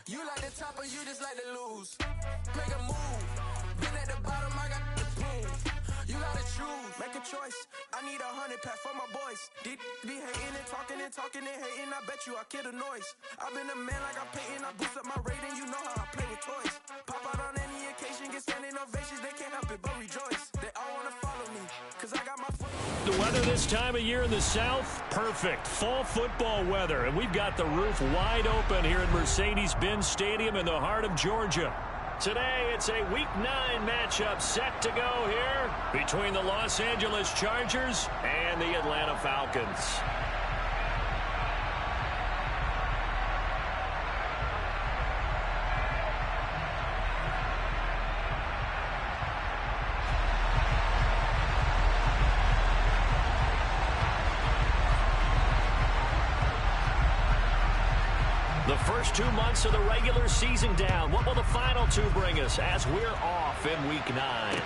You like the top and you just like to lose. Make a move. Been at the bottom, I got the proof. You gotta choose, make a choice. I need 100 pack for my boys. Be hating and talking and talking and hating. I bet you I kill the noise. I've been a man like I'm Peyton. I boost up my rating. You know how I play with toys. Pop out on any occasion, get standing ovations. They can't help it but rejoice. They all wanna follow me, cause I got my foot. The weather this time of year in the South, perfect. Fall football weather. And we've got the roof wide open here at Mercedes-Benz Stadium in the heart of Georgia. Today, it's a Week 9 matchup set to go here between the Los Angeles Chargers and the Atlanta Falcons. The first 2 months of the regular season down. What will the final two bring us as we're off in Week 9?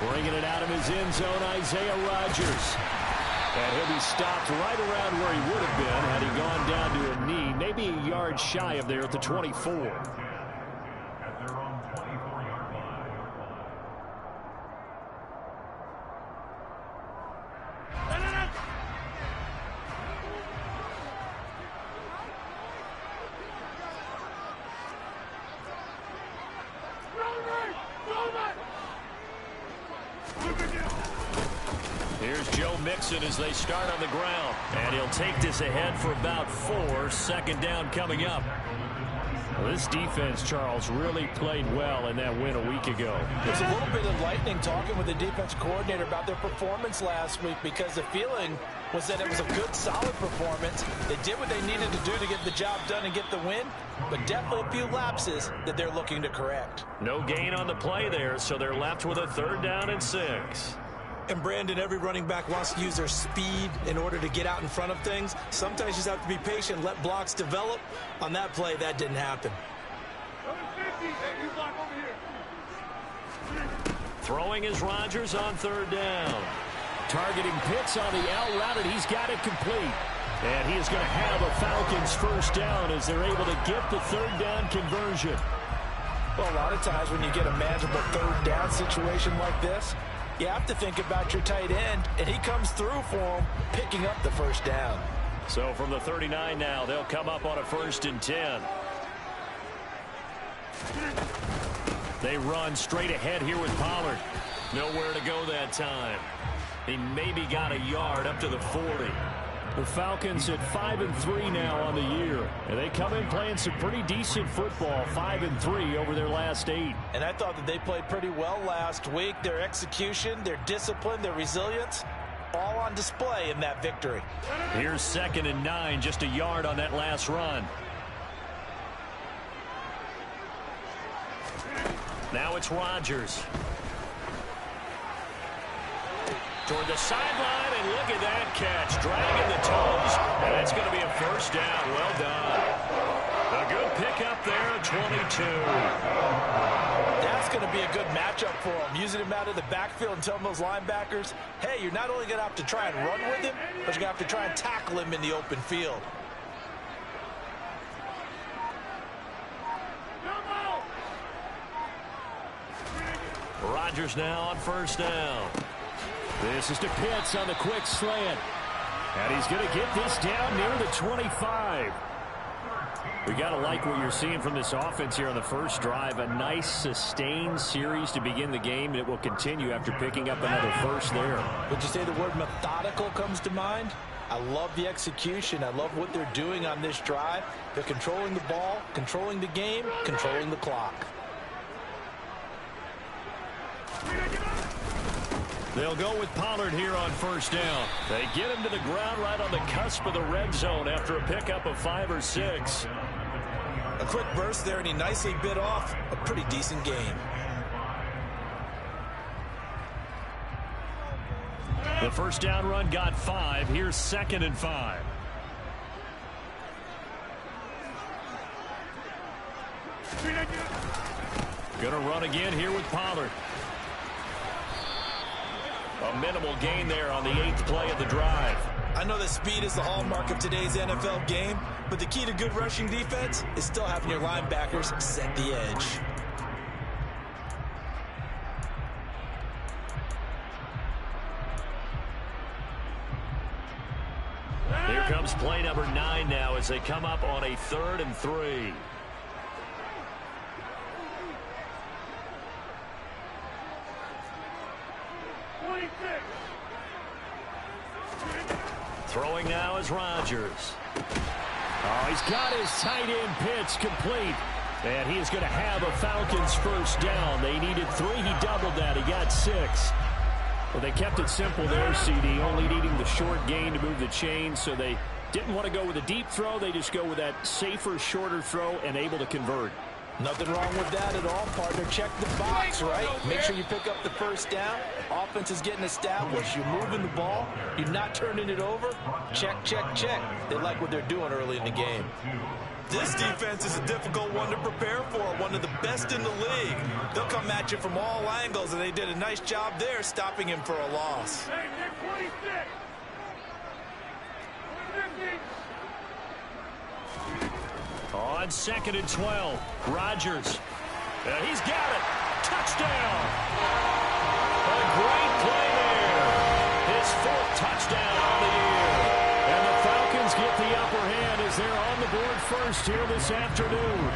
Bringing it out of his end zone, Isaiah Rodgers. And he'll be stopped right around where he would have been had he gone down to a knee, maybe a yard shy of there at the 24. Here's Joe Mixon as they start on the ground. And he'll take this ahead for about 4. Second down coming up. Well, this defense, Charles, really played well in that win a week ago. There's a little bit of lightning talking with the defense coordinator about their performance last week because the feeling was that it was a good, solid performance. They did what they needed to do to get the job done and get the win, but definitely a few lapses that they're looking to correct. No gain on the play there, so they're left with a 3rd down and 6. And Brandon, every running back wants to use their speed in order to get out in front of things. Sometimes you just have to be patient, let blocks develop. On that play, that didn't happen. Throwing is Rodgers on 3rd down. Targeting Pitts on the L route, and he's got it complete. And he is going to have a Falcons 1st down as they're able to get the 3rd down conversion. Well, a lot of times when you get a manageable 3rd down situation like this, you have to think about your tight end, and he comes through for him, picking up the 1st down. So from the 39 now, they'll come up on a 1st and 10. They run straight ahead here with Pollard. Nowhere to go that time. He maybe got a yard up to the 40. The Falcons at 5-3 now on the year. And they come in playing some pretty decent football, 5-3 over their last 8. And I thought that they played pretty well last week. Their execution, their discipline, their resilience, all on display in that victory. Here's 2nd and 9, just a yard on that last run. Now it's Rodgers. Toward the sideline, and look at that catch. Dragging the toes, and that's going to be a 1st down. Well done. A good pickup there at 22. That's going to be a good matchup for him. Using him out of the backfield and telling those linebackers, hey, you're not only going to have to try and run with him, but you're going to have to try and tackle him in the open field. Rodgers now on 1st down. This is to Pitts on the quick slant. And he's going to get this down near the 25. We got to like what you're seeing from this offense here on the first drive. A nice, sustained series to begin the game, and it will continue after picking up another 1st there. Would you say the word methodical comes to mind? I love the execution. I love what they're doing on this drive. They're controlling the ball, controlling the game, controlling the clock. They'll go with Pollard here on 1st down. They get him to the ground right on the cusp of the red zone after a pickup of 5 or 6. A quick burst there, and he nicely bit off a pretty decent game. The 1st down run got 5. Here's 2nd and 5. Going to run again here with Pollard. A minimal gain there on the 8th play of the drive. I know that speed is the hallmark of today's NFL game, but the key to good rushing defense is still having your linebackers set the edge. Here comes play number 9 now as they come up on a 3rd and 3. Throwing now is Rodgers. Oh, he's got his tight end pitch complete. And he is going to have a Falcons first down. They needed 3. He doubled that. He got 6. Well, they kept it simple there, CD, only needing the short gain to move the chain, so they didn't want to go with a deep throw. They just go with that safer, shorter throw and able to convert. Nothing wrong with that at all, partner. Check the box, right? Make sure you pick up the first down. Offense is getting established. You're moving the ball. You're not turning it over. Check, check, check. They like what they're doing early in the game. This defense is a difficult one to prepare for, one of the best in the league. They'll come at you from all angles, and they did a nice job there stopping him for a loss. On 2nd and 12, Rodgers. He's got it. Touchdown. A great play there. His 4th touchdown on the year. And the Falcons get the upper hand as they're on the board first here this afternoon.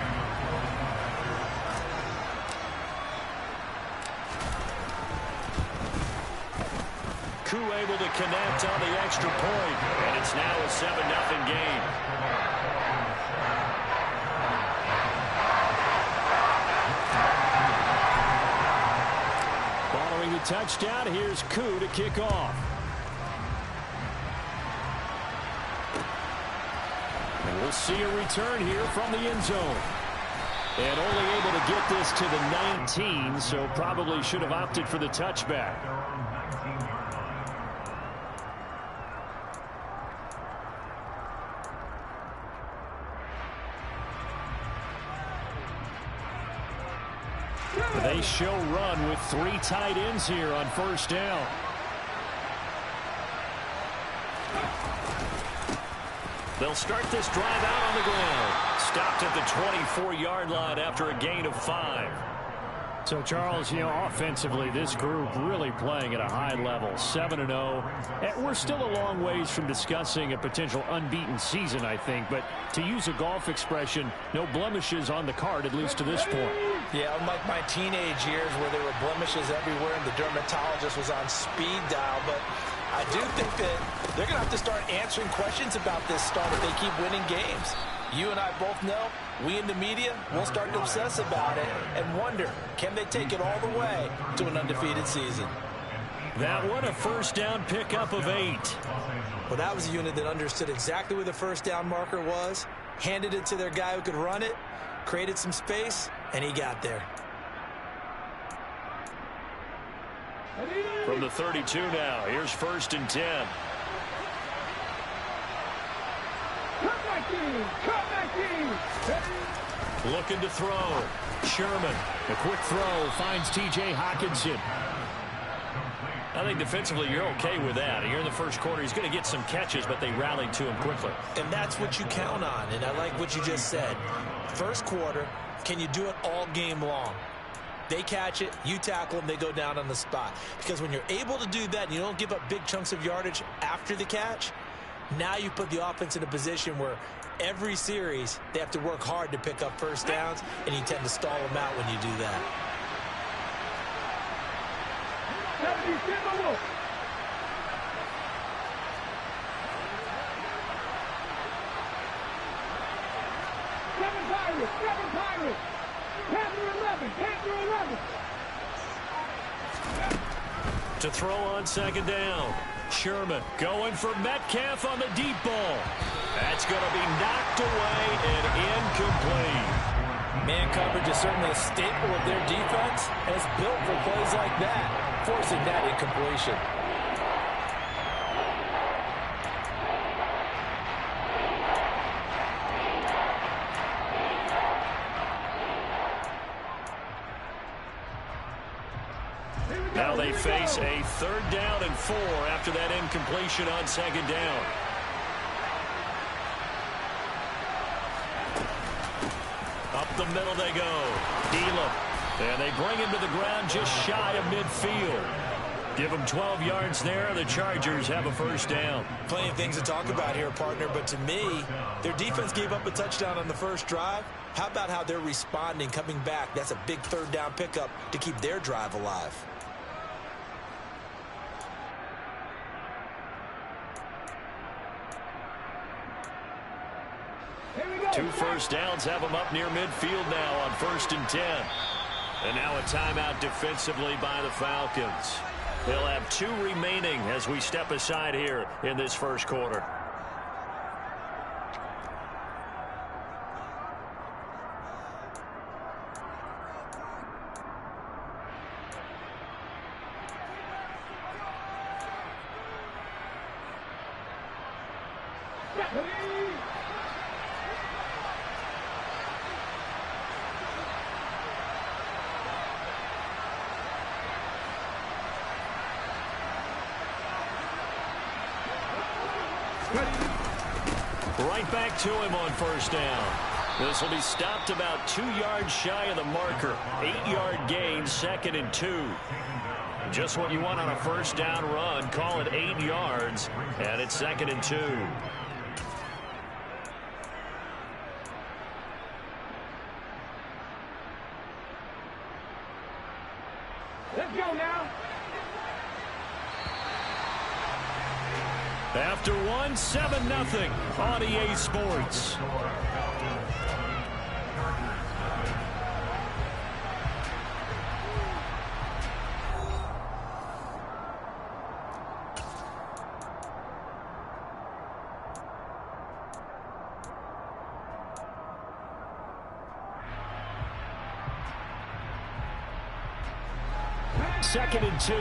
Koo able to connect on the extra point, and it's now a 7-0 game. Following the touchdown, here's Koo to kick off. And we'll see a return here from the end zone. And only able to get this to the 19, so probably should have opted for the touchback. They show run with 3 tight ends here on first down. They'll start this drive out on the ground. Stopped at the 24-yard line after a gain of 5. So, Charles, you know, offensively, this group really playing at a high level, 7-0. We're still a long ways from discussing a potential unbeaten season, I think. But to use a golf expression, no blemishes on the card, at least to this point. Yeah, unlike my teenage years where there were blemishes everywhere and the dermatologist was on speed dial. But I do think that they're going to have to start answering questions about this start if they keep winning games. You and I both know, we in the media will start to obsess about it and wonder, can they take it all the way to an undefeated season? That one, a first down pickup of 8. Well, that was a unit that understood exactly where the first down marker was, handed it to their guy who could run it, created some space, and he got there. From the 32 now, here's 1st and 10. Looking to throw. Sherman, a quick throw, finds T.J. Hockenson. I think defensively you're okay with that. You're in the first quarter. He's going to get some catches, but they rallied to him quickly. And that's what you count on, and I like what you just said. First quarter, can you do it all game long? They catch it, you tackle them, they go down on the spot. Because when you're able to do that and you don't give up big chunks of yardage after the catch, now you put the offense in a position where every series they have to work hard to pick up first downs, and you tend to stall them out when you do that. To throw on 2nd down. Sherman going for Metcalf on the deep ball. That's going to be knocked away and incomplete. Man coverage is certainly a staple of their defense, and it's built for plays like that, forcing that incompletion. Now they face a 3rd down and 4 after that incompletion on 2nd down. Up the middle they go. Elam. And they bring him to the ground just shy of midfield. Give them 12 yards there. The Chargers have a 1st down. Plenty of things to talk about here, partner, but to me, their defense gave up a touchdown on the first drive. How about how they're responding, coming back? That's a big 3rd down pickup to keep their drive alive. Two 1st downs have them up near midfield now on 1st and 10. And now a timeout defensively by the Falcons. They'll have 2 remaining as we step aside here in this 1st quarter. Right back to him on 1st down. This will be stopped about 2 yards shy of the marker. 8-yard gain, 2nd and 2. Just what you want on a 1st down run. Call it 8 yards, and it's 2nd and 2. Let's go now. After 1, 7-0 on EA Sports. Second and 2.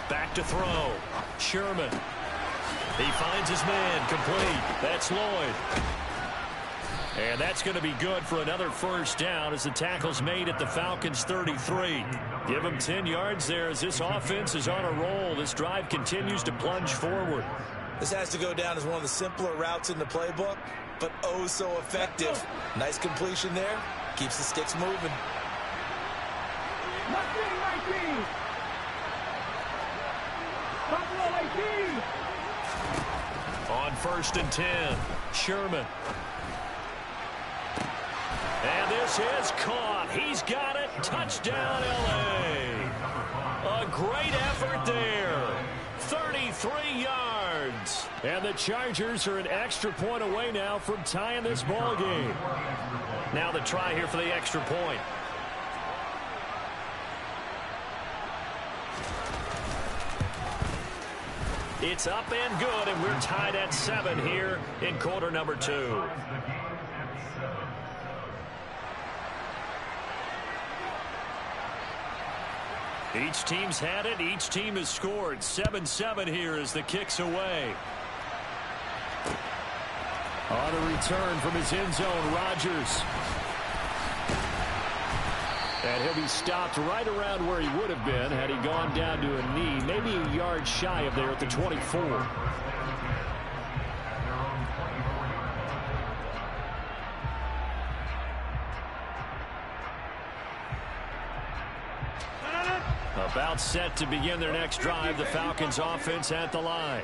Back to throw. Sherman. He finds his man. Complete. That's Lloyd. And that's going to be good for another 1st down as the tackle's made at the Falcons' 33. Give them 10 yards there as this offense is on a roll. This drive continues to plunge forward. This has to go down as one of the simpler routes in the playbook, but oh so effective. Nice completion there. Keeps the sticks moving. On 1st and 10, Sherman. And this is caught. He's got it. Touchdown, L.A. A great effort there. 33 yards. And the Chargers are an extra point away now from tying this ball game. Now the try here for the extra point. It's up and good, and we're tied at 7 here in quarter number 2. Each team's had it. Each team has scored. 7-7 here as the kick's away. On a return from his end zone, Rodgers. And he'll be stopped right around where he would have been had he gone down to a knee, maybe a yard shy of there at the 24. About set to begin their next drive, the Falcons offense at the line.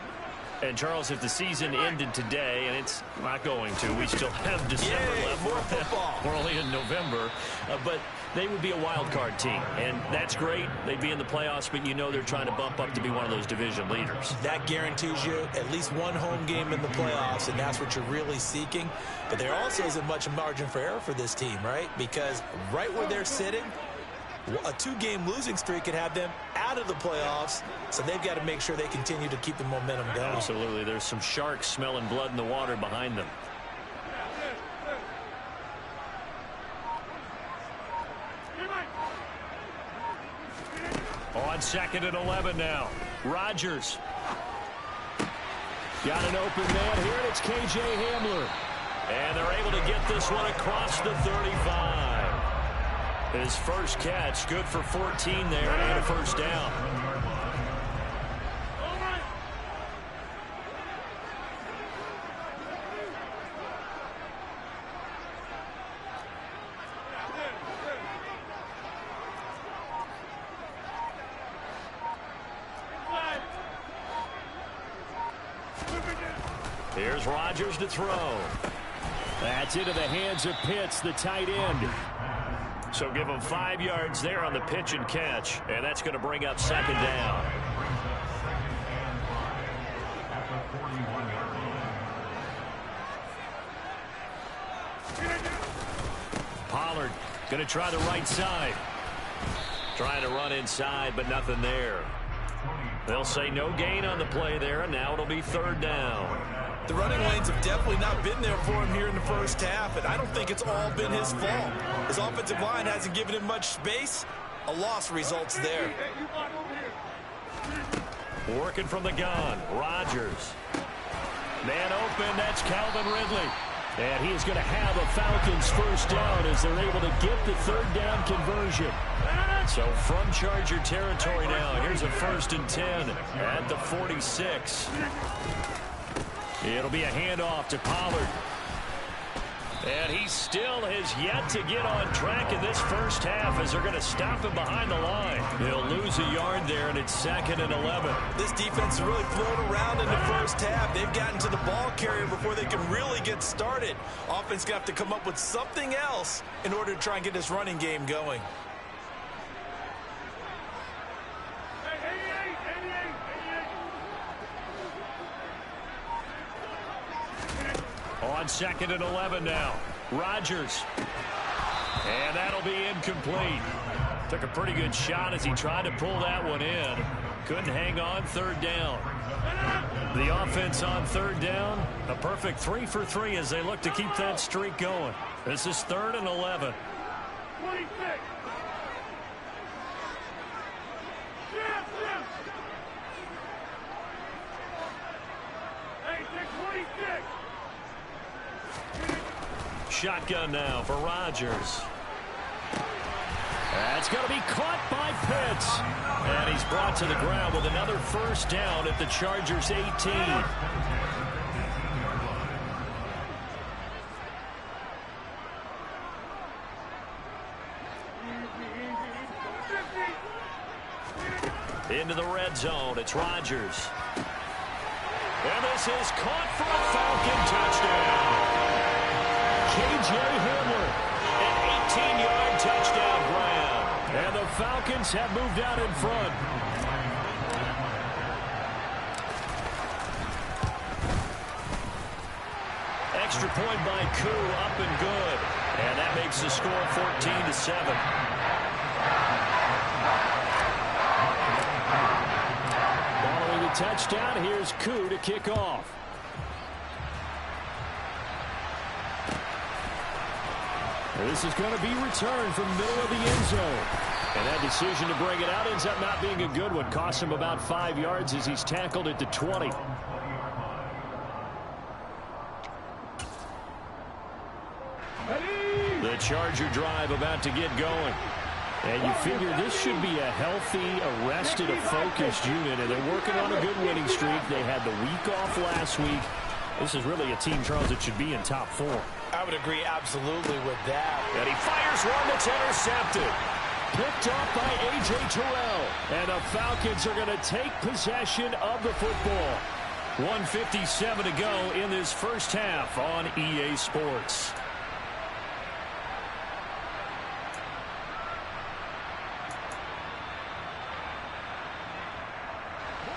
And, Charles, if the season ended today, and it's not going to, we still have December left. More football. We're only in November. But they would be a wild card team, and that's great. They'd be in the playoffs, but you know they're trying to bump up to be one of those division leaders. That guarantees you at least one home game in the playoffs, and that's what you're really seeking. But there also isn't much margin for error for this team, right? Because right where they're sitting, a 2-game losing streak could have them out of the playoffs, so they've got to make sure they continue to keep the momentum going. Absolutely. There's some sharks smelling blood in the water behind them. On 2nd and 11 now. Rodgers. Got an open man here, and it's K.J. Hamler. And they're able to get this one across the 35. His first catch, good for 14 there and a first down. Here's Rodgers to throw. That's into the hands of Pitts, the tight end. So give him 5 yards there on the pitch and catch, and that's going to bring up second down. Pollard going to try the right side. Trying to run inside, but nothing there. They'll say no gain on the play there, and now it'll be third down. The running lanes have definitely not been there for him here in the first half, and I don't think it's all been his fault. His offensive line hasn't given him much space. A loss results there. Working from the gun, Rodgers. Man open, that's Calvin Ridley. And he's going to have a Falcons first down as they're able to get the third down conversion. So from Charger territory now, here's a 1st and 10 at the 46. It'll be a handoff to Pollard. And he still has yet to get on track in this first half as they're going to stop him behind the line. He'll lose a yard there, and it's 2nd and 11. This defense has really flown around in the first half. They've gotten to the ball carrier before they can really get started. Offense going to have to come up with something else in order to try and get this running game going. On 2nd and 11 now. Rodgers. And that'll be incomplete. Took a pretty good shot as he tried to pull that one in. Couldn't hang on, third down. The offense on third down, a perfect 3 for 3 as they look to keep that streak going. This is 3rd and 11. 26. Shotgun now for Rodgers. That's going to be caught by Pitts. And he's brought to the ground with another first down at the Chargers' 18. Into the red zone, it's Rodgers. And this is caught for a Falcon touchdown. K.J. Hamler, an 18-yard touchdown grab. And the Falcons have moved out in front. Extra point by Koo, up and good. And that makes the score 14-7. Following the touchdown, here's Koo to kick off. This is going to be returned from the middle of the end zone. And that decision to bring it out ends up not being a good one. Costs him about 5 yards as he's tackled at the 20. The Charger drive about to get going. And you figure this should be a healthy, arrested, a focused unit. And they're working on a good winning streak. They had the week off last week. This is really a team, Charles, that should be in top 4. I would agree absolutely with that. And he fires one that's intercepted. Picked off by A.J. Terrell. And the Falcons are going to take possession of the football. 1:57 to go in this first half on EA Sports.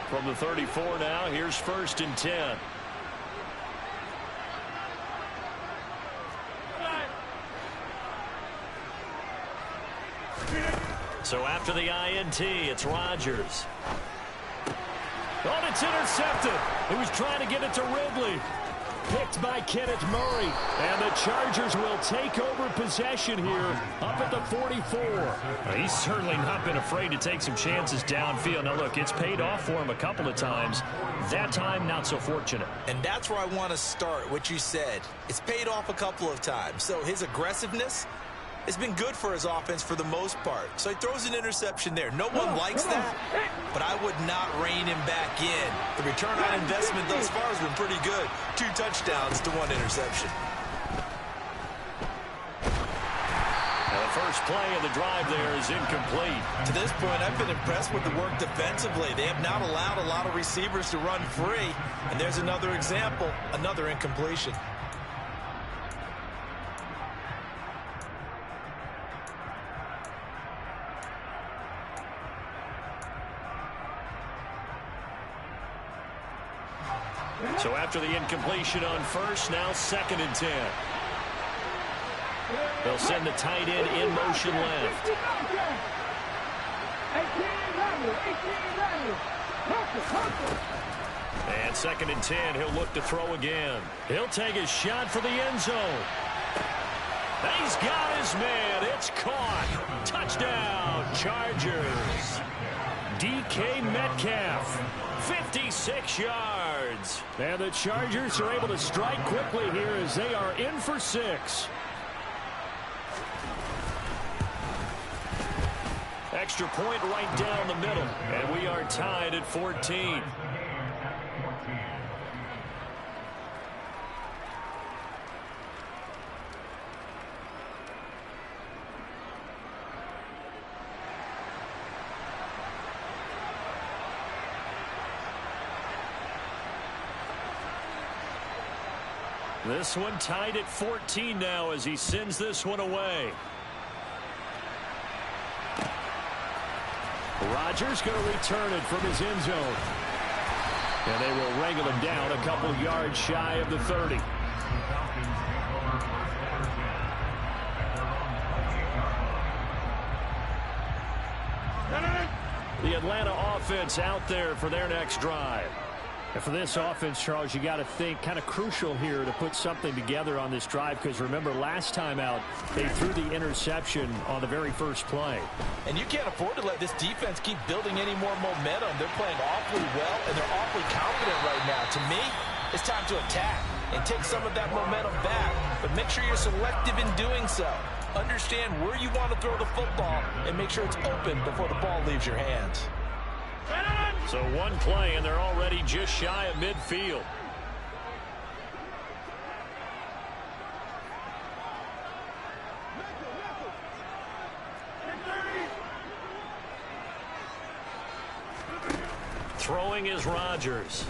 From the 34 now, here's 1st and 10. So after the INT, it's Rodgers. Oh, it's intercepted. He was trying to get it to Ridley. Picked by Kenneth Murray. And the Chargers will take over possession here up at the 44. He's certainly not been afraid to take some chances downfield. Now, look, it's paid off for him a couple of times. That time, not so fortunate. And that's where I want to start, what you said. It's paid off a couple of times. So his aggressiveness has been good for his offense for the most part. So he throws an interception there. No one likes that, but I would not rein him back in. The return on investment thus far has been pretty good. 2 touchdowns to 1 interception. Now the first play of the drive there is incomplete. To this point, I've been impressed with the work defensively. They have not allowed a lot of receivers to run free. And there's another example, another incompletion. So after the incompletion on first, now 2nd and 10. They'll send the tight end in motion left. And 2nd and 10, he'll look to throw again. He'll take his shot for the end zone. He's got his man. It's caught. Touchdown, Chargers. DK Metcalf, 56 yards. And the Chargers are able to strike quickly here as they are in for 6. Extra point right down the middle. And we are tied at 14. This one tied at 14 now as he sends this one away. Rodgers going to return it from his end zone. And they will wrangle him down a couple yards shy of the 30. The Atlanta offense out there for their next drive. And for this offense, Charles, you got to think kind of crucial here to put something together on this drive, because remember last time out they threw the interception on the very first play. And you can't afford to let this defense keep building any more momentum. They're playing awfully well, and they're awfully confident right now. To me, it's time to attack and take some of that momentum back, but make sure you're selective in doing so. Understand where you want to throw the football and make sure it's open before the ball leaves your hands. So one play, and they're already just shy of midfield. Throwing is Rodgers.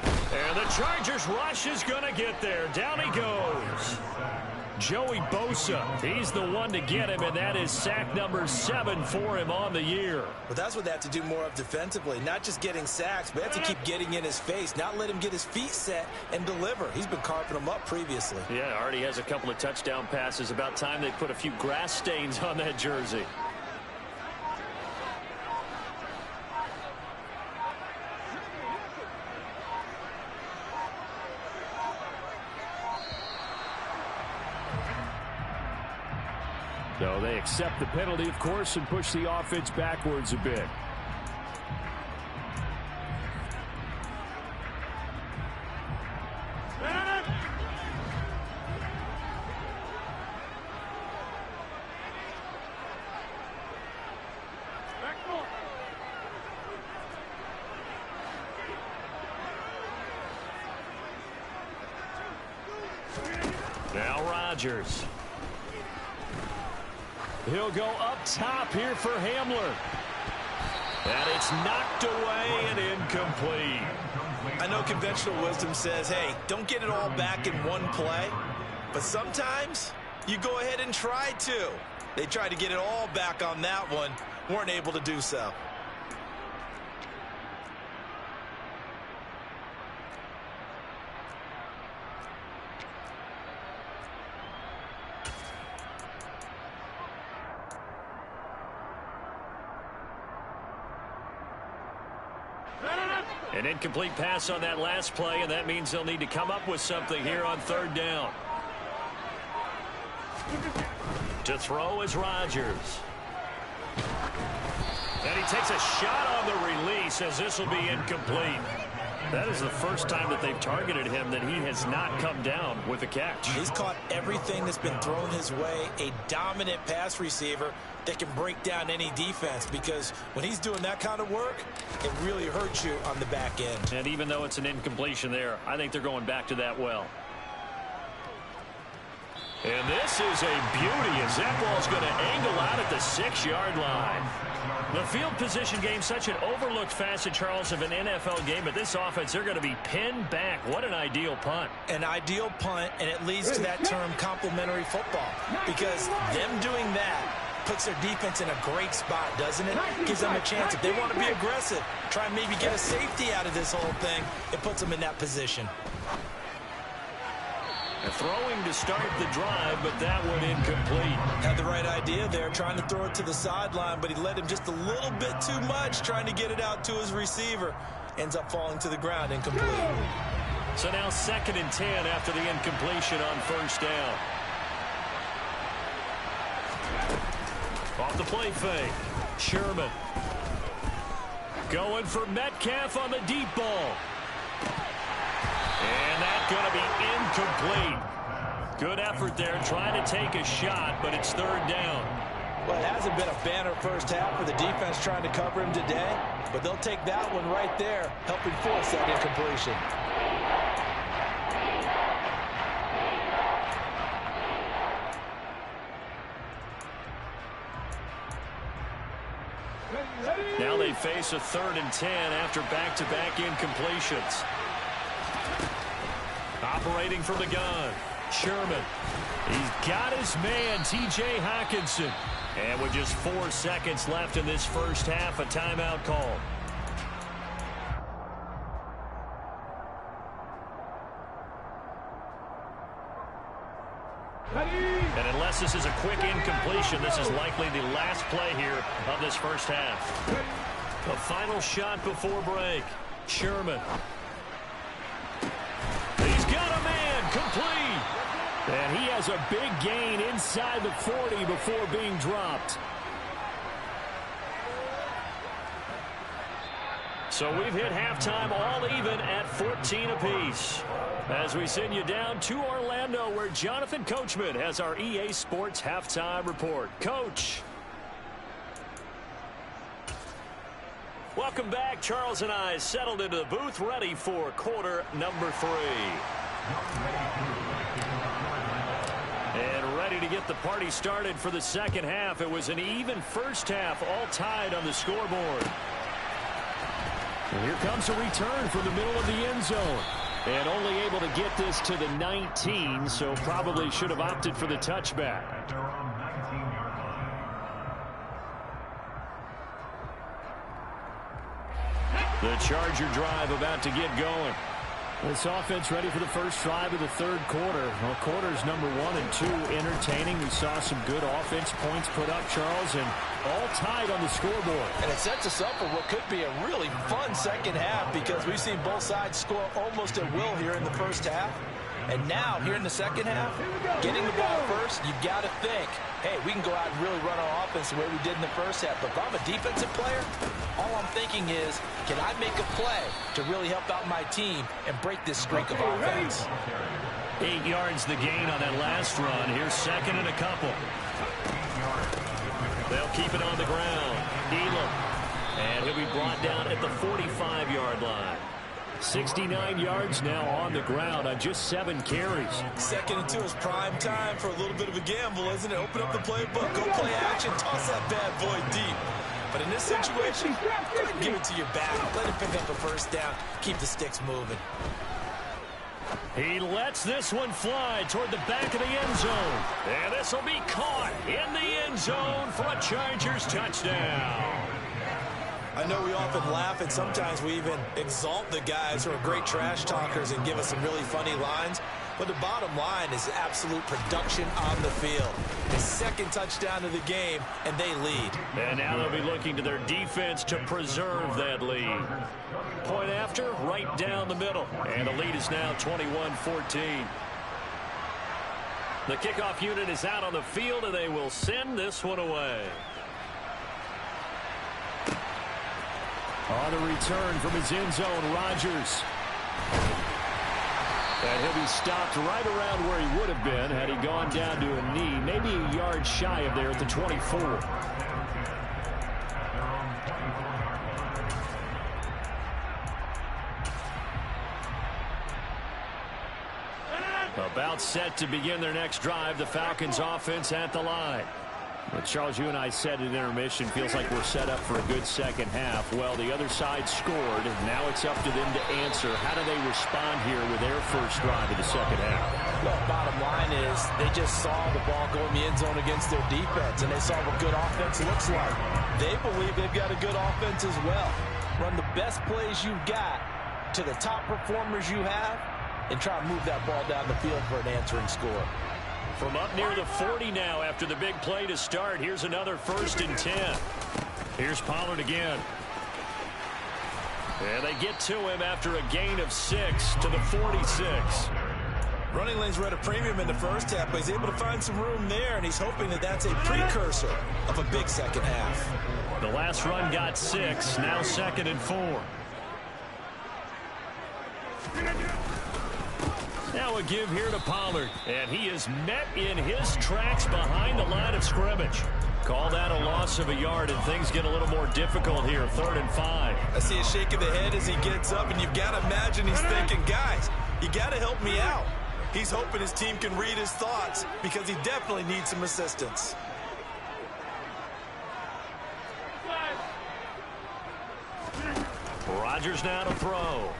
And the Chargers rush is going to get there. Down he goes. Joey Bosa, he's the one to get him, and that is sack number 7 for him on the year. Well, that's what they have to do more of defensively, not just getting sacks, but they have to keep getting in his face, not let him get his feet set and deliver. He's been carving them up previously. Yeah, already has a couple of touchdown passes. About time they put a few grass stains on that jersey. So they accept the penalty, of course, and push the offense backwards a bit. Now Rodgers. He'll go up top here for Hamler. And it's knocked away and incomplete. I know conventional wisdom says, hey, don't get it all back in one play. But sometimes you go ahead and try to. They tried to get it all back on that one. Weren't able to do so. An incomplete pass on that last play, and that means they'll need to come up with something here on third down. To throw is Rodgers. And he takes a shot on the release as this will be incomplete. That is the first time that they've targeted him that he has not come down with a catch. He's caught everything that's been thrown his way. A dominant pass receiver that can break down any defense, because when he's doing that kind of work, it really hurts you on the back end. And even though it's an incompletion there, I think they're going back to that well. And this is a beauty as that ball's going to angle out at the 6-yard line. The field position game, such an overlooked facet, Charles, of an NFL game. But this offense, they're going to be pinned back. What an ideal punt. An ideal punt, and it leads to that term complementary football. Because them doing that puts their defense in a great spot, doesn't it? Gives them a chance. If they want to be aggressive, try and maybe get a safety out of this whole thing, it puts them in that position. Throwing to start the drive, but that one incomplete. Had the right idea there, trying to throw it to the sideline, but he led him just a little bit too much, trying to get it out to his receiver. Ends up falling to the ground, incomplete. So now 2nd and 10 after the incompletion on first down. Off the play fake. Sherman. Going for Metcalf on the deep ball. And that's going to be incomplete. Good effort there, trying to take a shot, but it's third down. Well, it hasn't been a banner first half for the defense trying to cover him today, but they'll take that one right there, helping force that incompletion. Now they face a 3rd and 10 after back-to-back incompletions. Operating from the gun, Sherman. He's got his man, T.J. Hockenson. And with just 4 seconds left in this first half, a timeout call. And unless this is a quick incompletion, this is likely the last play here of this first half. The final shot before break, Sherman. He's got a man, complete. And he has a big gain inside the 40 before being dropped. So we've hit halftime all even at 14 apiece. As we send you down to Orlando, where Jonathan Coachman has our EA Sports halftime report. Coach. Welcome back. Charles and I settled into the booth, ready for quarter number 3. And ready to get the party started for the second half. It was an even first half, all tied on the scoreboard. And here comes a return from the middle of the end zone. And only able to get this to the 19, so probably should have opted for the touchback. The Charger drive about to get going. This offense ready for the first drive of the third quarter. Well, quarters number 1 and 2 entertaining. We saw some good offense points put up, Charles, and all tied on the scoreboard. And it sets us up for what could be a really fun second half, because we've seen both sides score almost at will here in the first half. And now, here in the second half, getting the ball first, you've got to think, hey, we can go out and really run our offense the way we did in the first half. But if I'm a defensive player, all I'm thinking is, can I make a play to really help out my team and break this streak of offense? 8 yards the gain on that last run. Here's 2nd and a couple. They'll keep it on the ground. Elam. And he'll be brought down at the 45-yard line. 69 yards now on the ground on just 7 carries. 2nd and 2 is prime time for a little bit of a gamble, isn't it? Open up the playbook, go play action, toss that bad boy deep. But in this situation, go ahead and give it to your back. Let him pick up a first down. Keep the sticks moving. He lets this one fly toward the back of the end zone. And this will be caught in the end zone for a Chargers touchdown. I know we often laugh, and sometimes we even exalt the guys who are great trash talkers and give us some really funny lines. But the bottom line is absolute production on the field. His second touchdown of the game, and they lead. And now they'll be looking to their defense to preserve that lead. Point after, right down the middle. And the lead is now 21-14. The kickoff unit is out on the field, and they will send this one away. On the return from his end zone, Rodgers. And he'll be stopped right around where he would have been had he gone down to a knee, maybe a yard shy of there at the 24. About set to begin their next drive, the Falcons offense at the line. But Charles, you and I said at intermission, feels like we're set up for a good second half. Well, the other side scored. Now it's up to them to answer. How do they respond here with their first drive of the second half? Well, bottom line is they just saw the ball go in the end zone against their defense, and they saw what good offense looks like. They believe they've got a good offense as well. Run the best plays you've got to the top performers you have and try to move that ball down the field for an answering score. From up near the 40 now after the big play to start. Here's another 1st and 10. Here's Pollard again. And they get to him after a gain of 6 to the 46. Running lanes were at a premium in the first half, but he's able to find some room there, and he's hoping that that's a precursor of a big second half. The last run got 6, now 2nd and 4. Now a give here to Pollard, and he is met in his tracks behind the line of scrimmage. Call that a loss of a yard, and things get a little more difficult here, 3rd and 5. I see a shake of the head as he gets up, and you've got to imagine he's thinking, guys, you got to help me out. He's hoping his team can read his thoughts because he definitely needs some assistance. Rodgers now to throw.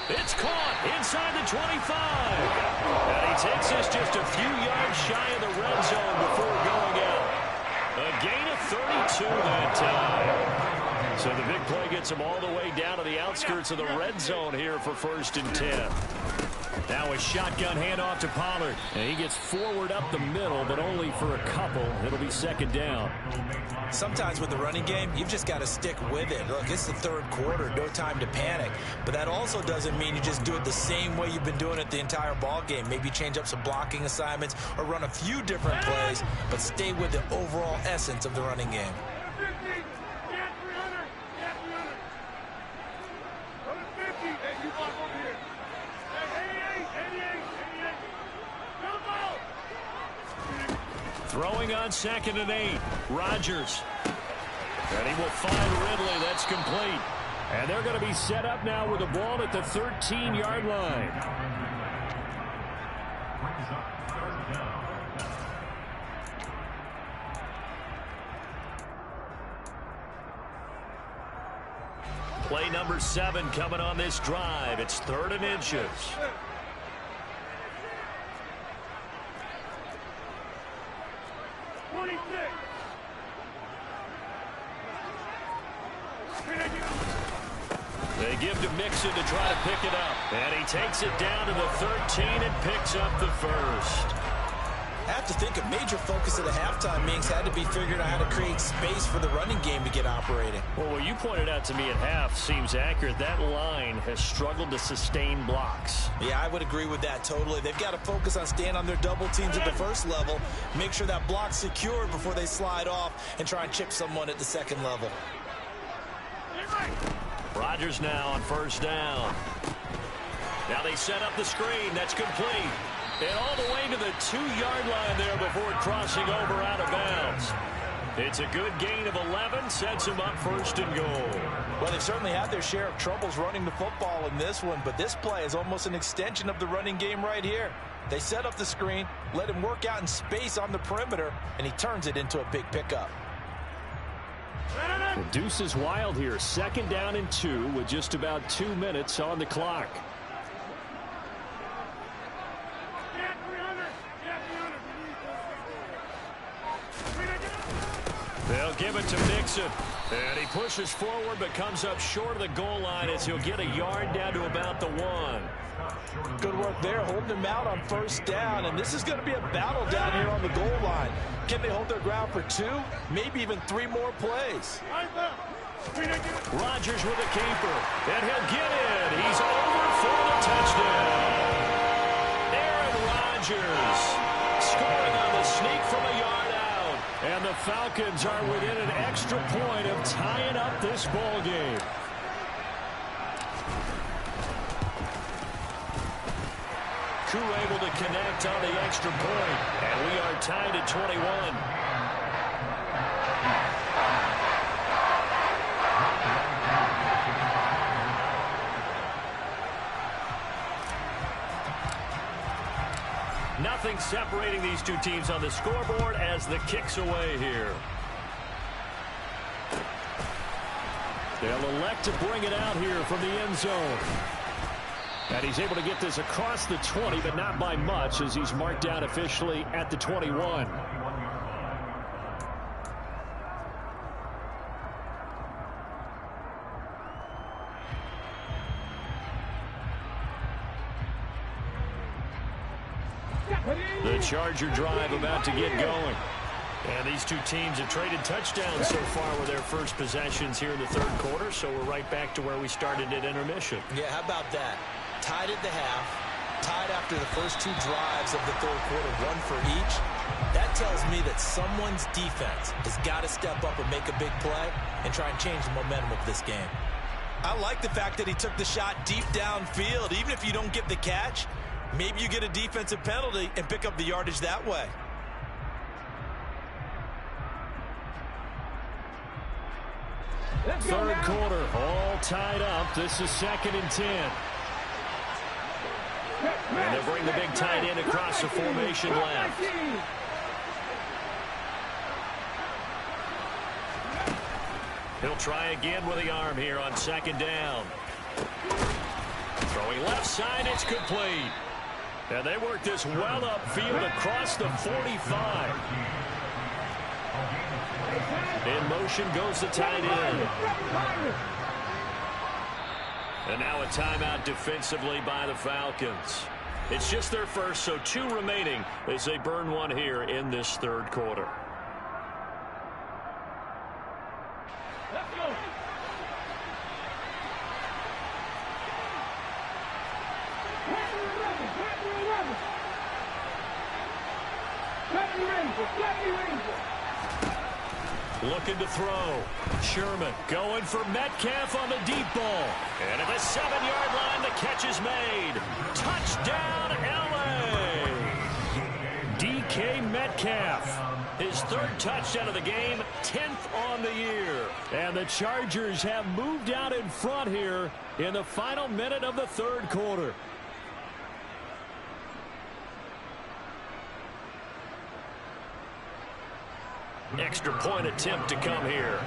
It's caught inside the 25. And he takes us just a few yards shy of the red zone before going out. A gain of 32 that time. So the big play gets him all the way down to the outskirts of the red zone here for 1st and 10. Now a shotgun handoff to Pollard. And he gets forward up the middle, but only for a couple. It'll be 2nd down. Sometimes with the running game, you've just got to stick with it. Look, it's the 3rd quarter, no time to panic. But that also doesn't mean you just do it the same way you've been doing it the entire ball game. Maybe change up some blocking assignments or run a few different plays, but stay with the overall essence of the running game. Throwing on 2nd and 8. Rodgers. And he will find Ridley. That's complete. And they're going to be set up now with the ball at the 13-yard line. Play number 7 coming on this drive. It's 3rd and inches. They give to Mixon to try to pick it up. And he takes it down to the 13 and picks up the 1st. I have to think a major focus of the halftime meetings had to be figuring out how to create space for the running game to get operating. Well, what you pointed out to me at half seems accurate. That line has struggled to sustain blocks. Yeah, I would agree with that totally. They've got to focus on staying on their double teams at the first level, make sure that block's secured before they slide off and try and chip someone at the second level. Rodgers now on 1st down. Now they set up the screen. That's complete. And all the way to the 2-yard line there before crossing over out of bounds. It's a good gain of 11. Sets him up 1st and goal. Well, they've certainly had their share of troubles running the football in this one, but this play is almost an extension of the running game right here. They set up the screen, let him work out in space on the perimeter, and he turns it into a big pickup. The deuce is wild here. 2nd down and 2 with just about 2 minutes on the clock. They'll give it to Mixon. And he pushes forward but comes up short of the goal line as he'll get a yard down to about the 1. Good work there, holding him out on first down. And this is going to be a battle down here on the goal line. Can they hold their ground for 2, maybe even 3 more plays? Rodgers with a keeper, and he'll get in. He's over for the touchdown. Aaron Rodgers scoring on the sneak from a yard out. And the Falcons are within an extra point of tying up this ball game. Crew able to connect on the extra point, and we are tied at 21. Nothing separating these two teams on the scoreboard as the kick's away here. They'll elect to bring it out here from the end zone. And he's able to get this across the 20, but not by much as he's marked down officially at the 21. The Charger drive about to get going. And these two teams have traded touchdowns so far with their first possessions here in the third quarter, so we're right back to where we started at intermission. Yeah, how about that? Tied at the half, tied after the first 2 drives of the third quarter, 1 for each. That tells me that someone's defense has got to step up and make a big play and try and change the momentum of this game. I like the fact that he took the shot deep downfield. Even if you don't get the catch, maybe you get a defensive penalty and pick up the yardage that way. Third quarter, all tied up. This is 2nd and 10. And they'll bring the big tight end across the formation left. He'll try again with the arm here on 2nd down. Throwing left side, it's complete. And they work this well upfield across the 45. In motion goes the tight end. And now a timeout defensively by the Falcons. It's just their first, so 2 remaining as they burn one here in this third quarter. Let's go. Looking to throw. Sherman going for Metcalf on the deep ball. And at the 7-yard line, the catch is made. Touchdown, L.A. DK Metcalf. His 3rd touchdown of the game, 10th on the year. And the Chargers have moved out in front here in the final minute of the third quarter. Extra point attempt to come here.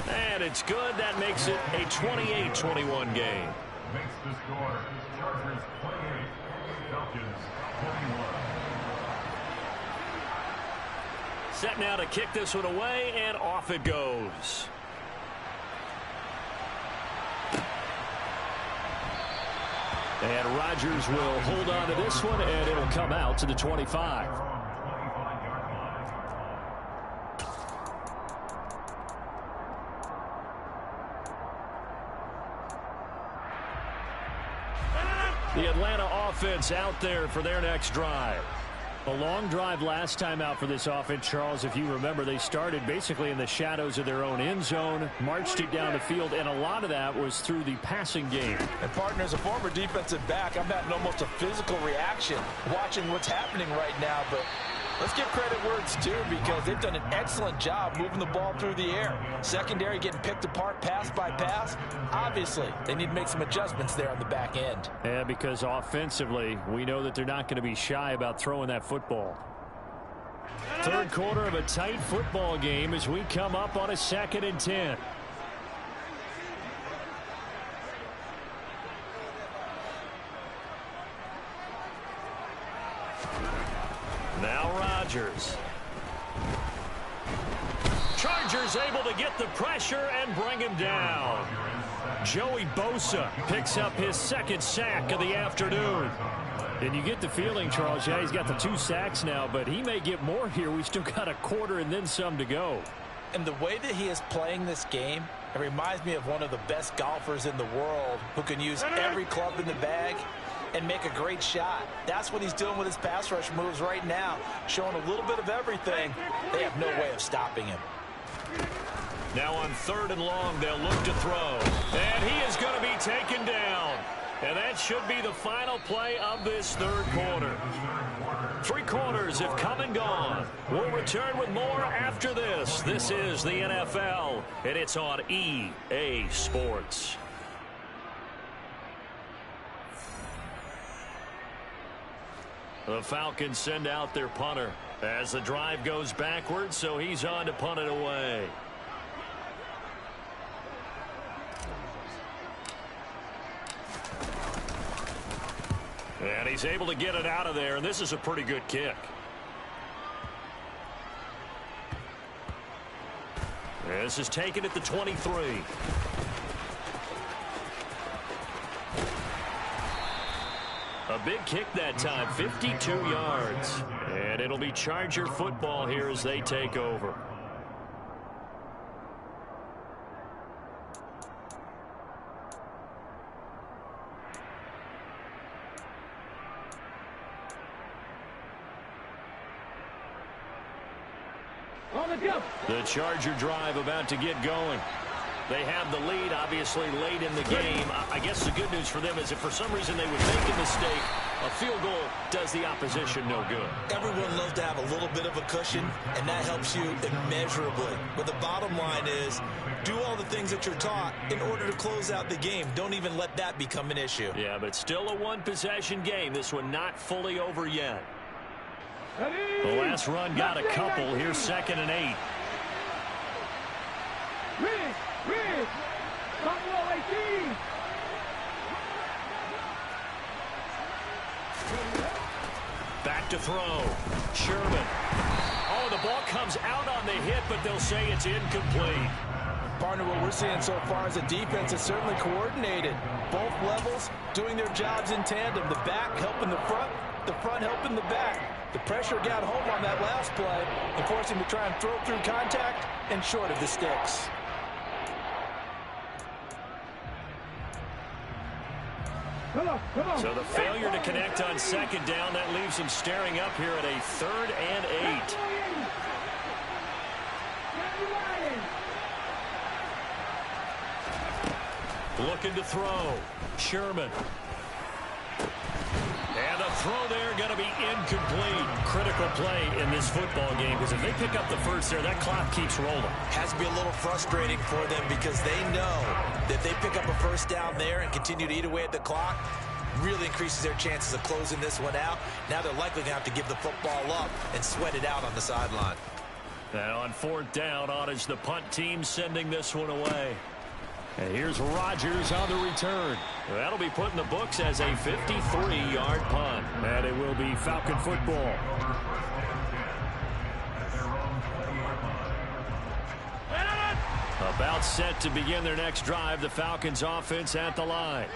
And it's good. That makes it a 28-21 game. Makes the score. Chargers 28, Falcons 21. Set now to kick this one away, and off it goes. And Rodgers will hold on to this one, and it'll come out to the 25. The Atlanta offense out there for their next drive. A long drive last time out for this offense, Charles. If you remember, they started basically in the shadows of their own end zone, marched it down the field, and a lot of that was through the passing game. And, partner, as a former defensive back, I'm having almost a physical reaction watching what's happening right now. But let's give credit where it's due, because they've done an excellent job moving the ball through the air. Secondary getting picked apart pass by pass. Obviously, they need to make some adjustments there on the back end. Yeah, because offensively, we know that they're not going to be shy about throwing that football. Third quarter of a tight football game as we come up on a 2nd and 10. Rodgers. Chargers able to get the pressure and bring him down. Joey Bosa picks up his second sack of the afternoon. And you get the feeling, Charles, yeah, he's got the 2 sacks now, but he may get more here. We still got a quarter and then some to go. And the way that he is playing this game, it reminds me of one of the best golfers in the world who can use every club in the bag and make a great shot. That's what he's doing with his pass rush moves right now, showing a little bit of everything. They have no way of stopping him. Now on 3rd and long, they'll look to throw. And he is going to be taken down. And that should be the final play of this 3rd quarter. 3 quarters have come and gone. We'll return with more after this. This is the NFL, and it's on EA Sports. The Falcons send out their punter as the drive goes backwards, so he's on to punt it away. And he's able to get it out of there, and this is a pretty good kick. This is taken at the 23. A big kick that time, 52 yards. And it'll be Charger football here as they take over. The Charger drive about to get going. They have the lead, obviously, late in the game. I guess the good news for them is if for some reason they would make a mistake, a field goal does the opposition no good. Everyone loves to have a little bit of a cushion, and that helps you immeasurably. But the bottom line is, do all the things that you're taught in order to close out the game. Don't even let that become an issue. Yeah, but still a one-possession game. This one not fully over yet. The last run got a couple. Here's 2nd and 8. Back to throw. Sherman. Oh, the ball comes out on the hit, but they'll say it's incomplete. Partner, what we're seeing so far is the defense is certainly coordinated. Both levels doing their jobs in tandem. The back helping the front helping the back. The pressure got home on that last play and forced him to try and throw through contact and short of the sticks. So the failure to connect on 2nd down, that leaves him staring up here at a 3rd and 8. Looking to throw. Sherman. And the throw there going to be incomplete. Critical play in this football game because if they pick up the first there, that clock keeps rolling. Has to be a little frustrating for them because they know that they pick up a first down there and continue to eat away at the clock, really increases their chances of closing this one out. Now they're likely going to have to give the football up and sweat it out on the sideline. Now on 4th down, on is the punt team sending this one away. And here's Rodgers on the return. That'll be put in the books as a 53-yard punt. And it will be Falcon football. About set to begin their next drive. The Falcons offense at the line.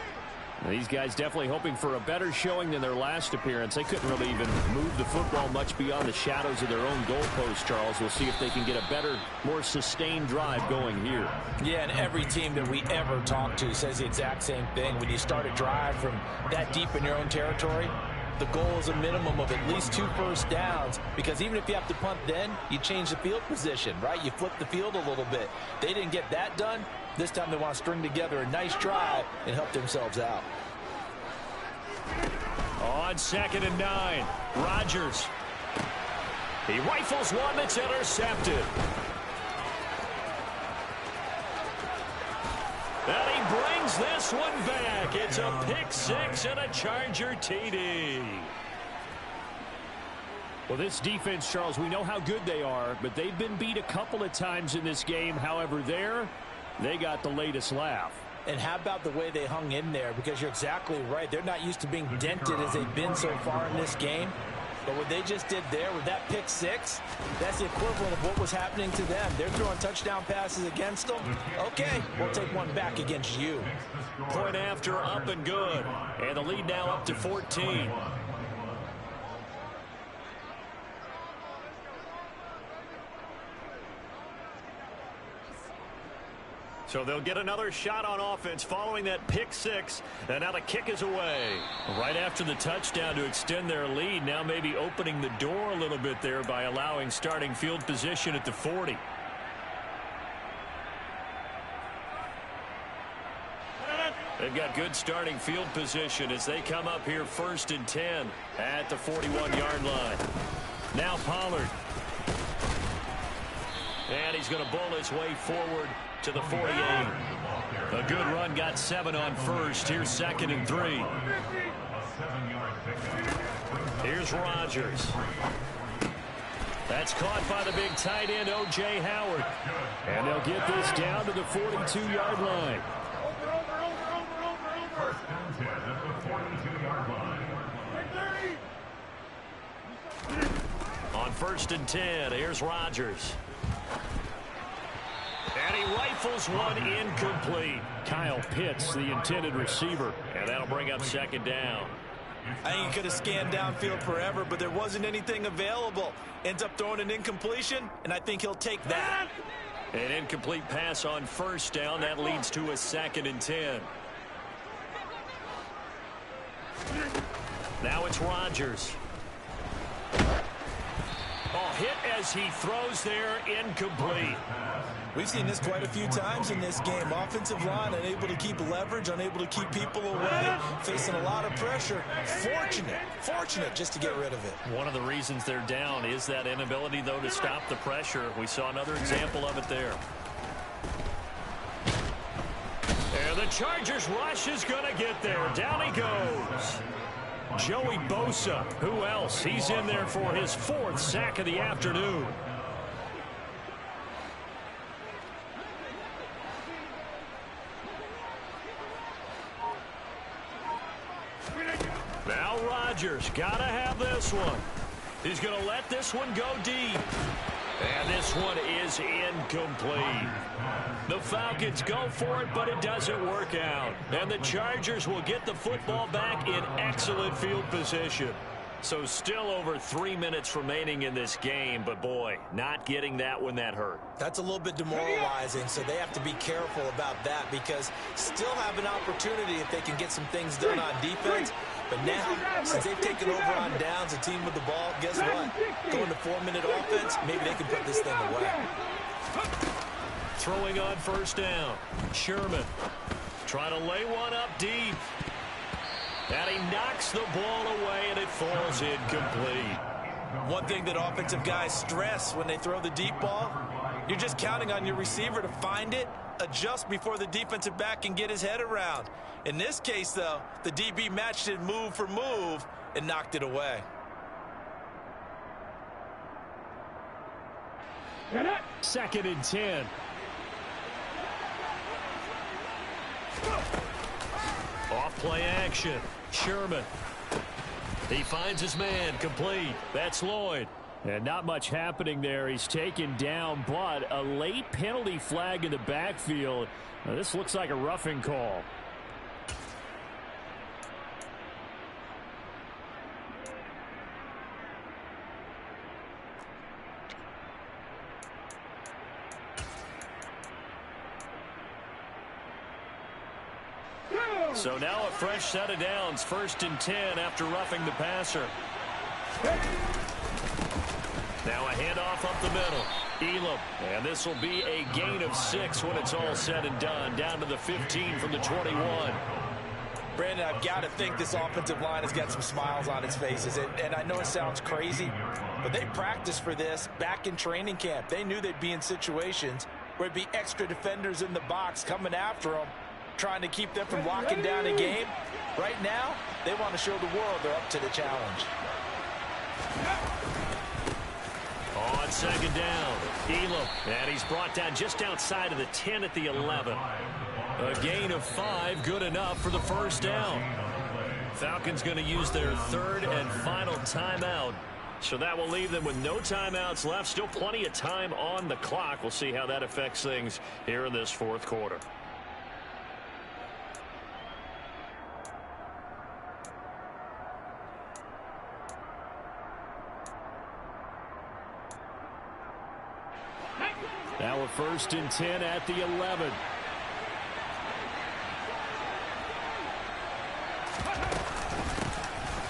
These guys definitely hoping for a better showing than their last appearance. They couldn't really even move the football much beyond the shadows of their own goalpost, Charles. We'll see if they can get a better, more sustained drive going here. Yeah, and every team that we ever talk to says the exact same thing. When you start a drive from that deep in your own territory, the goal is a minimum of at least 2 first downs, because even if you have to punt then, you change the field position, right? You flip the field a little bit. They didn't get that done. This time they want to string together a nice drive and help themselves out. On 2nd and 9, Rodgers. He rifles one that's intercepted. And he brings this one back. It's a pick 6 and a Charger TD. Well, this defense, Charles, we know how good they are, but they've been beat a couple of times in this game. However, they got the latest laugh. And how about the way they hung in there? Because you're exactly right. They're not used to being dented as they've been so far in this game. But what they just did there with that pick six, that's the equivalent of what was happening to them. They're throwing touchdown passes against them. Okay, we'll take one back against you. Point after, up and good. And the lead now up to 14. So they'll get another shot on offense following that pick six. And now the kick is away. Right after the touchdown to extend their lead. Now maybe opening the door a little bit there by allowing starting field position at the 40. They've got good starting field position as they come up here 1st and 10 at the 41-yard line. Now Pollard. And he's going to bull his way forward to the 48. A good run, got 7 on first. Here's 2nd and 3. Here's Rodgers. That's caught by the big tight end, O.J. Howard. And they'll get this down to the 42-yard line. First and 10 at the 42-yard line. On 1st and 10, here's Rodgers. And he rifles one incomplete. Kyle Pitts, the intended receiver. And that'll bring up 2nd down. I think he could have scanned downfield forever, but there wasn't anything available. Ends up throwing an incompletion, and I think he'll take that. An incomplete pass on 1st down. That leads to a 2nd and 10. Now it's Rodgers. Oh, hit as he throws there, incomplete. We've seen this quite a few times in this game. Offensive line unable to keep leverage, unable to keep people away, facing a lot of pressure. Fortunate just to get rid of it. One of the reasons they're down is that inability, though, to stop the pressure. We saw another example of it there. And the Chargers rush is going to get there. Down he goes. Joey Bosa. Who else? He's in there for his 4th sack of the afternoon. Now Rodgers got to have this one. He's going to let this one go deep. And this one is incomplete. The Falcons go for it, but it doesn't work out. And the Chargers will get the football back in excellent field position. So still over 3 minutes remaining in this game, but boy, not getting that when that hurt. That's a little bit demoralizing, so they have to be careful about that because still have an opportunity if they can get some things done on defense. But now, since they've taken over on downs, a team with the ball, guess what? Going to 4-minute offense, maybe they can put this thing away. Throwing on 1st down. Sherman trying to lay one up deep. And he knocks the ball away, and it falls incomplete. One thing that offensive guys stress when they throw the deep ball, you're just counting on your receiver to find it, adjust before the defensive back can get his head around. In this case, though, the DB matched it move for move and knocked it away. 2nd and 10. Off play action. Sherman. He finds his man, complete. That's Lloyd. And not much happening there. He's taken down, but a late penalty flag in the backfield. Now, this looks like a roughing call. So now a fresh set of downs, 1st and 10 after roughing the passer. Now a handoff up the middle. Elam. And this will be a gain of 6 when it's all said and done. Down to the 15 from the 21. Brandon, I've got to think this offensive line has got some smiles on its faces. And I know it sounds crazy, but they practiced for this back in training camp. They knew they'd be in situations where it'd be extra defenders in the box coming after them, trying to keep them from locking down a game. Right now, they want to show the world they're up to the challenge. On 2nd down, Elam. And he's brought down just outside of the 10 at the 11. A gain of 5, good enough for the 1st down. Falcons going to use their 3rd and final timeout So that will leave them with no timeouts left. Still plenty of time on the clock. We'll see how that affects things here in this fourth quarter. Now a 1st and 10 at the 11.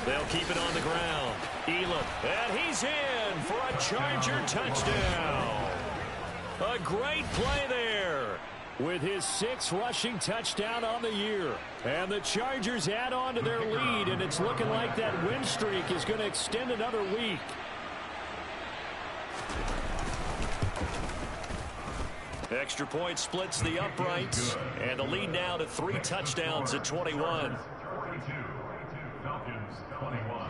They'll keep it on the ground. Elam, and he's in for a Charger touchdown. A great play there with his 6th rushing touchdown on the year. And the Chargers add on to their lead, and it's looking like that win streak is going to extend another week. Extra point splits the uprights, and the lead now to 3 touchdowns at 21. Falcons 21.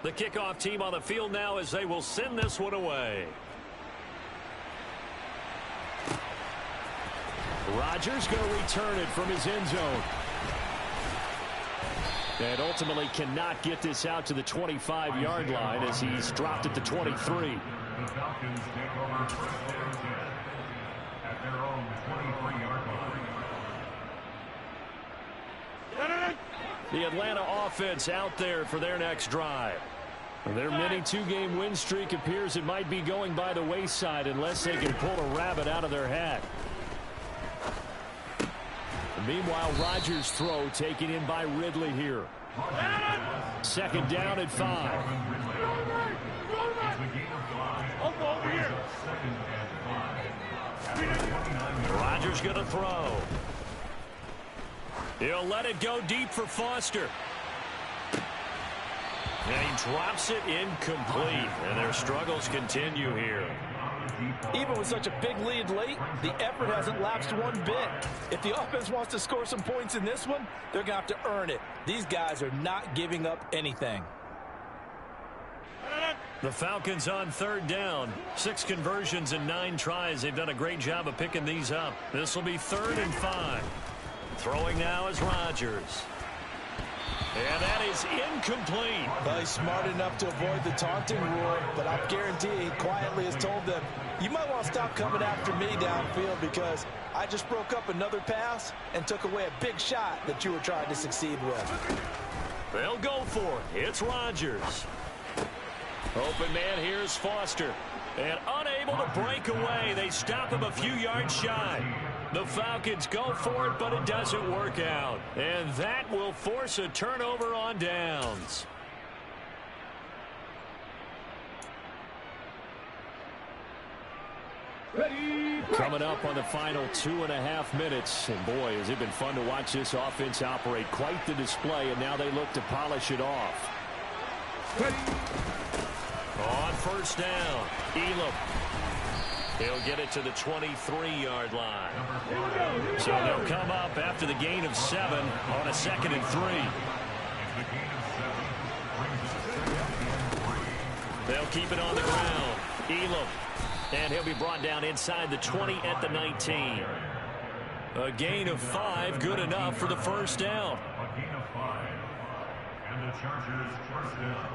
The kickoff team on the field now as they will send this one away. Rodgers going to return it from his end zone. And ultimately cannot get this out to the 25-yard line as he's dropped at the 23. The Falcons take over 1st and 10 at their own 23-yard line. The Atlanta offense out there for their next drive. Their mini 2-game win streak appears it might be going by the wayside unless they can pull a rabbit out of their hat. Meanwhile, Rodgers' throw taken in by Ridley here. 2nd down at 5. Rodgers going to throw. He'll let it go deep for Foster. And he drops it incomplete. And their struggles continue here. Even with such a big lead late, the effort hasn't lapsed one bit. If the offense wants to score some points in this one, they're going to have to earn it. These guys are not giving up anything. The Falcons on 3rd down. 6 conversions and 9 tries. They've done a great job of picking these up. This will be 3rd and 5. Throwing now is Rodgers. And that is incomplete. Well, he's smart enough to avoid the taunting rule, but I guarantee he quietly has told them, you might want to stop coming after me downfield because I just broke up another pass and took away a big shot that you were trying to succeed with. They'll go for it. It's Rodgers. Open man, here's Foster. And unable to break away. They stop him a few yards shy. The Falcons go for it, but it doesn't work out. And that will force a turnover on downs. Coming up on the final 2.5 minutes. And boy, has it been fun to watch this offense operate. Quite the display, and now they look to polish it off. On 1st down, Elam. He'll get it to the 23-yard line. So they'll come up after the gain of 7 on a 2nd and 3. They'll keep it on the ground. Elam. And he'll be brought down inside the 20 at the 19. A gain of 5, good enough for the 1st down. A gain of 5. And the Chargers 1st down.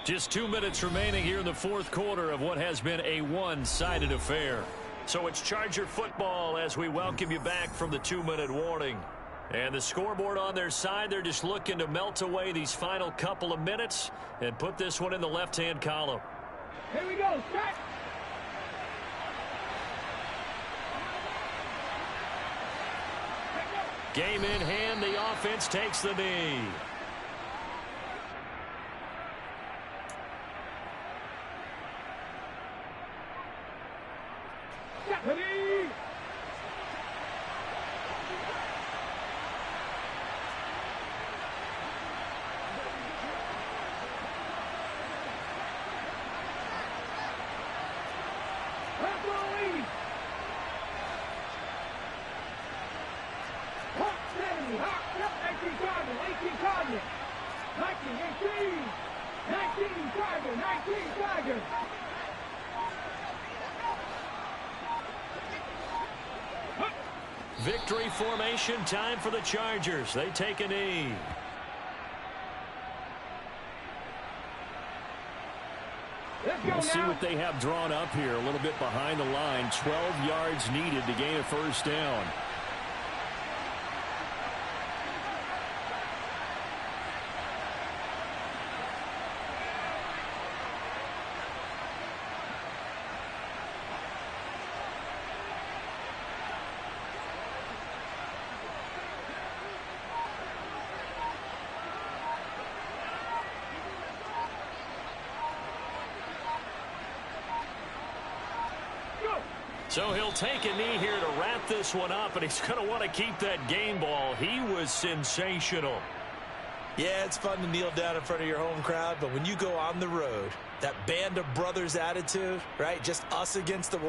Just 2 minutes remaining here in the 4th quarter of what has been a one-sided affair. So it's Charger football as we welcome you back from the 2-minute warning. And the scoreboard on their side, they're just looking to melt away these final couple of minutes and put this one in the left-hand column. Here we go, set! Game in hand, the offense takes the knee. Ready? Referee! Hot 70, hot, yep, 18 Charger, 18 Charger. 19, 18, 19 Charger, 19 Charger. Victory formation time for the Chargers. They take a knee. We'll see what they have drawn up here. A little bit behind the line. 12 yards needed to gain a first down. So he'll take a knee here to wrap this one up, and he's going to want to keep that game ball. He was sensational. Yeah, it's fun to kneel down in front of your home crowd, but when you go on the road, that band of brothers attitude, right, just us against the world.